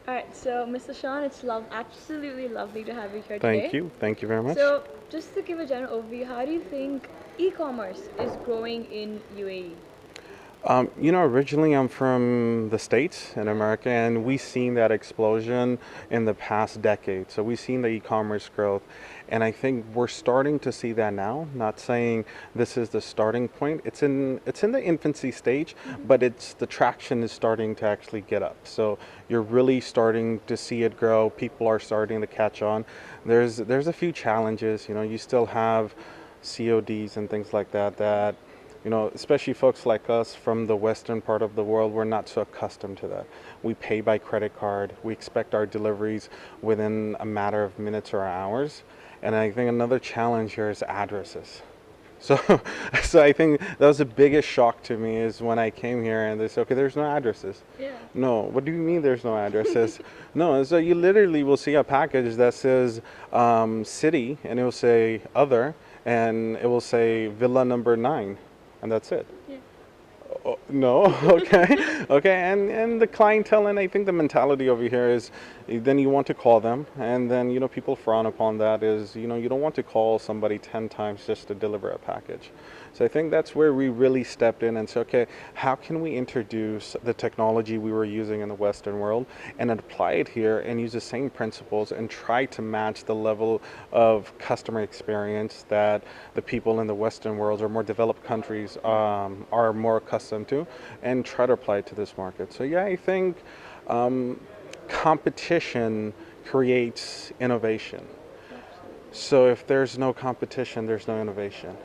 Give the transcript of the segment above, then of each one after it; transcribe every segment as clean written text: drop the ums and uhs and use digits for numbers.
All right, so Mr. Shawn, it's absolutely lovely to have you here Thank today. you. Thank you very much. So, just to give a general overview, how do you think e-commerce is growing in UAE? Originally I'm from the States in America, and we've seen that explosion in the past decade. So we've seen the e-commerce growth, and I think we're starting to see that now. Not saying this is the starting point. It's in the infancy stage, but it's the traction is starting to actually get up. So you're really starting to see it grow. People are starting to catch on. There's a few challenges. You still have CODs and things like that especially folks like us from the western part of the world, we're not so accustomed to that. We pay by credit card. We expect our deliveries within a matter of minutes or hours. And I think another challenge here is addresses. So, so I think that was the biggest shock to me is when I came here and they said, okay, there's no addresses. Yeah. No, what do you mean there's no addresses? No, so you literally will see a package that says city and it will say other and it will say villa number 9 and that's it. Yeah. Oh, no, okay, okay, and the clientele, and I think the mentality over here is, then you want to call them, and then people frown upon that. Is you don't want to call somebody 10 times just to deliver a package. So I think that's where we really stepped in and said, okay, how can we introduce the technology we were using in the Western world and apply it here and use the same principles and try to match the level of customer experience that the people in the Western world or more developed countries are more accustomed to, and try to apply it to this market. So yeah, I think um, competition creates innovation. Absolutely. So if there's no competition, there's no innovation.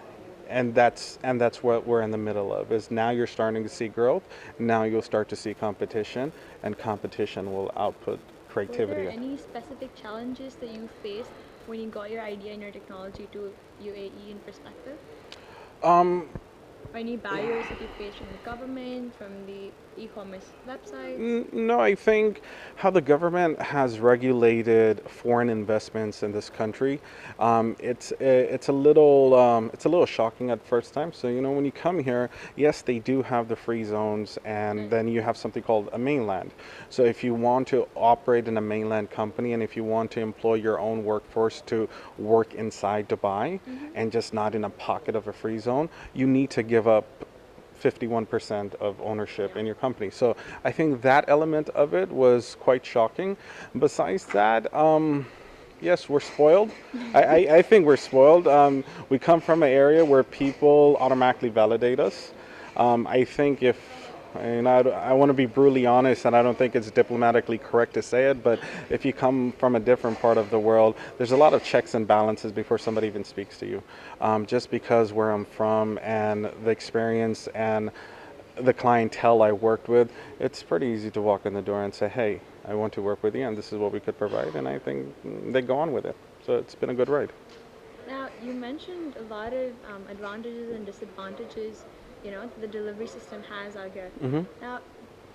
And that's what we're in the middle of. Is now you're starting to see growth. Now you'll start to see competition, and competition will output Were there creativity. any specific challenges that you faced when you got your idea and your technology to UAE in perspective? Um, Or any barriers that you faced from the government, from the e-commerce websites? No, I think how the government has regulated foreign investments in this country, it's a little shocking at first time. So when you come here, yes, they do have the free zones, and Right. then you have something called a mainland. So if you want to operate in a mainland company, and if you want to employ your own workforce to work inside Dubai, Mm-hmm. and just not in a pocket of a free zone, you need to give up 51% of ownership Yeah. in your company. So I think that element of it was quite shocking. Besides that, yes, we're spoiled. I think we're spoiled. We come from an area where people automatically validate us. I think if and I want to be brutally honest, and I don't think it's diplomatically correct to say it, but if you come from a different part of the world, there's a lot of checks and balances before somebody even speaks to you. Just because where I'm from and the experience and the clientele I worked with, it's pretty easy to walk in the door and say, hey, I want to work with you, and this is what we could provide, and I think they go on with it. So it's been a good ride. Now, you mentioned a lot of advantages and disadvantages, the delivery system has out here. hmm Now,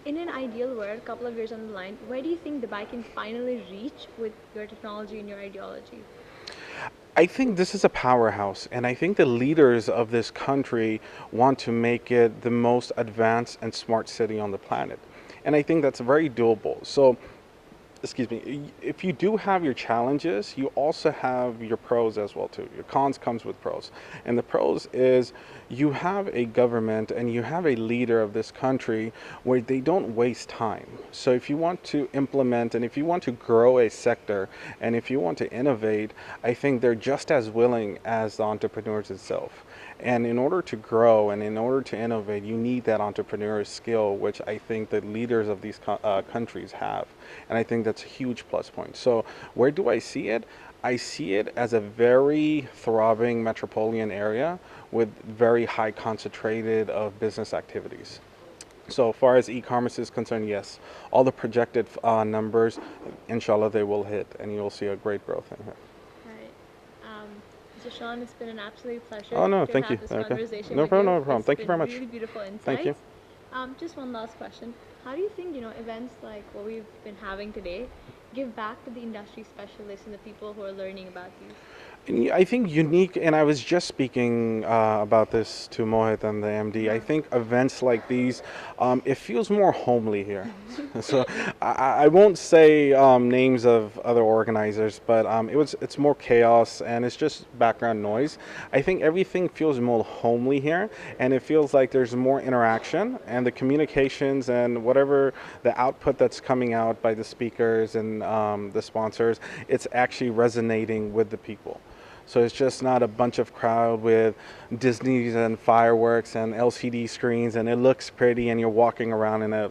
in an ideal world, a couple of years on the line, where do you think Dubai can finally reach with your technology and your ideology? I think this is a powerhouse, and I think the leaders of this country want to make it the most advanced and smart city on the planet. And I think that's very doable. So, excuse me, if you do have your challenges, you also have your pros as well too. Your cons comes with pros. And the pros is you have a government and you have a leader of this country where they don't waste time. So if you want to implement and if you want to grow a sector and if you want to innovate, I think they're just as willing as the entrepreneurs itself. And in order to grow and in order to innovate, you need that entrepreneurial skill, which I think the leaders of these countries have. And I think that's a huge plus point. So, where do I see it? I see it as a very throbbing metropolitan area with very high concentrated of business activities. So, far as e-commerce is concerned, yes, all the projected numbers, inshallah, they will hit, and you'll see a great growth in here. Right. So, Sean, it's been an absolute Oh pleasure no, to thank you. have this Okay, conversation no with problem, you. no problem. It's Thank you very been much. really beautiful Thank you. insights. Just one last question. How do you think, events like what we've been having today give back to the industry specialists and the people who are learning about these? I think unique, and I was just speaking about this to Mohit and the MD. I Uh-huh. think events like these, it feels more homely here. So I won't say names of other organizers, but it's more chaos and it's just background noise. I think everything feels more homely here, and it feels like there's more interaction and the communications and whatever the output that's coming out by the speakers and the sponsors, it's actually resonating with the people. So it's just not a bunch of crowd with Disney's and fireworks and LCD screens, and it looks pretty, and you're walking around in a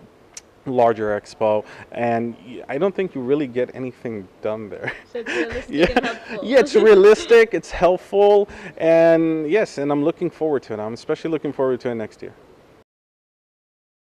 larger expo, and I don't think you really get anything done there. So it's realistic and Yeah, helpful. yeah, it's realistic, it's helpful, and yes, and I'm looking forward to it. I'm especially looking forward to it next year.